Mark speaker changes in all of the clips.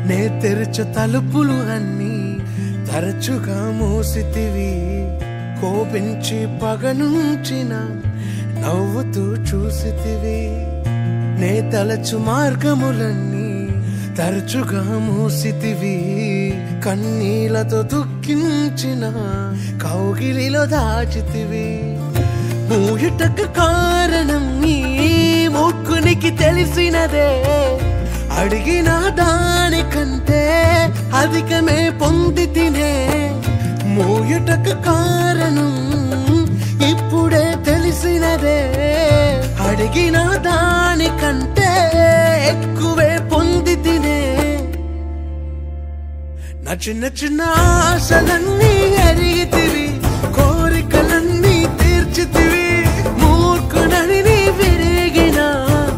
Speaker 1: నే తెరచు తలుపులు అన్నీ తరచుగా మూసితివి. కోపించి పగనుంచిన నవ్వుతూ చూసితివి. నే తలచు మార్గములన్నీ తరచుగా మూసితివి. కన్నీళ్లతో దుఃఖించిన కౌగిలిలో దాచితివి. మూయుటకు కారణం నీ మూర్ఖునికి తెలిసినదే. అడిగిన దానికంటే అధికమే పొంది తినే. మూయుటకు కారణం ఇప్పుడే తెలిసినదే. అడిగిన దానికంటే ఎక్కువే పొంది తినే. నా చిన్న చిన్న ఆశలన్నీ ఎరిగితివి. కోరికలన్నీ తీర్చితివి. మూర్ఖుడని నీ విరిగిన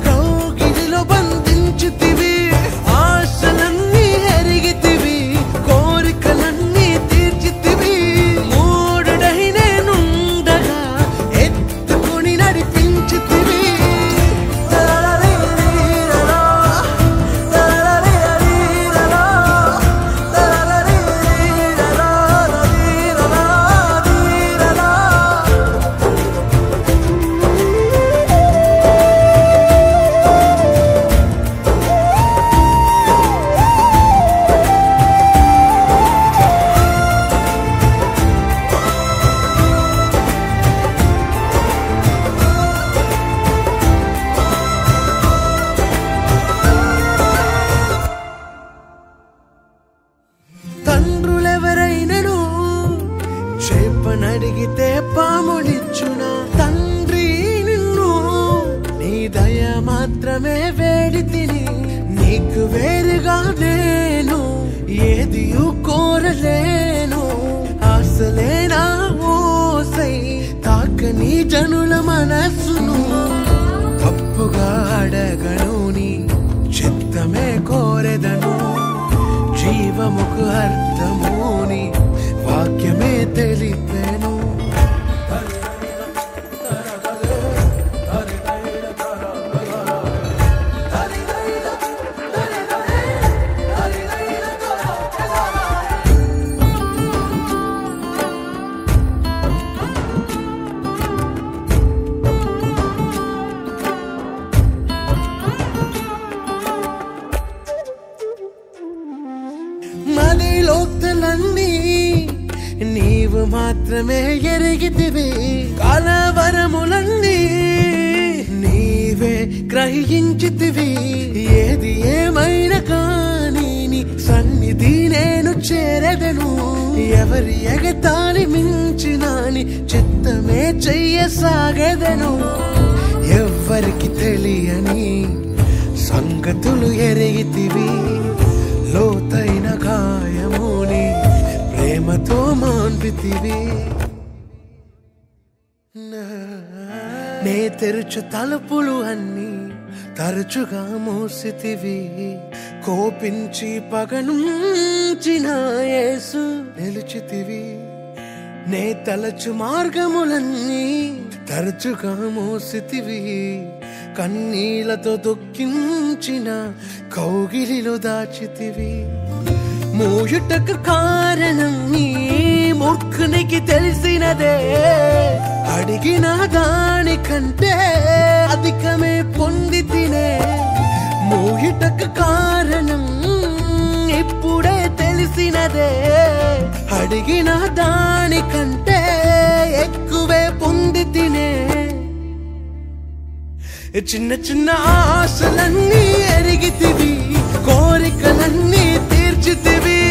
Speaker 1: కౌగిలిలో బంధించితివి. ఆశలన్నీ ఎరిగితివి. కోరికలన్నీ తీర్చితివి. మూడుడై నేనుండగా ఎత్తుకుని నడిపించితివి. తండ్రులెవరైనను చేపనడిగితే పామునిచ్చునా? తండ్రి నిన్ను నీ దయ మాత్రమే వేడి తిని. నీకు వేరుగా నేను ఏదియూ కోరలేను. ఆశలేనా ఓసై తాకని జనుల మనస్సును. తప్పుగా అడగను నీ చిత్తమే కోరెదను. జీవముకు అర్థముని వాక్యమే తెలిపెను. మదిలోక్తులన్నీ నీవు మాత్రమే ఎరిగితివి. కలవరములన్నీ నీవే గ్రహించితివి. ఏది ఏమైనా కానీ నీ సన్నిధి నేను చేరదను. ఎవరి ఎగతాళి మించిన నీ చిత్తమే చెయ్యసాగదను. ఎవ్వరికి తెలియని సంగతులు ఎరిగితివి. లోతైన గాయముని ప్రేమతో మాన్పితివి. నే తెరచు తలుపులు అన్నీ తరచుగా మూసితివి. కోపించి పగనుంచిన యేసు నిలిచితివి. నే తలచు మార్గములన్నీ తరచుగా మూసితివి. కన్నీళ్లతో దుఃఖించిన కౌగిలిలో దాచితివి. మూయుటకు కారణం నీ మూర్ఖునికి తెలిసినదే. అడిగిన దానికంటే అధికమే పొంది తినే. మూయుటకు కారణం ఇప్పుడే తెలిసినదే. అడిగిన దానికంటే ఎక్కువే పొంది తినే. చిన్న చిన్న ఆశలన్నీ ఎరిగితివి. కోరికలన్నీ తీర్చితివి.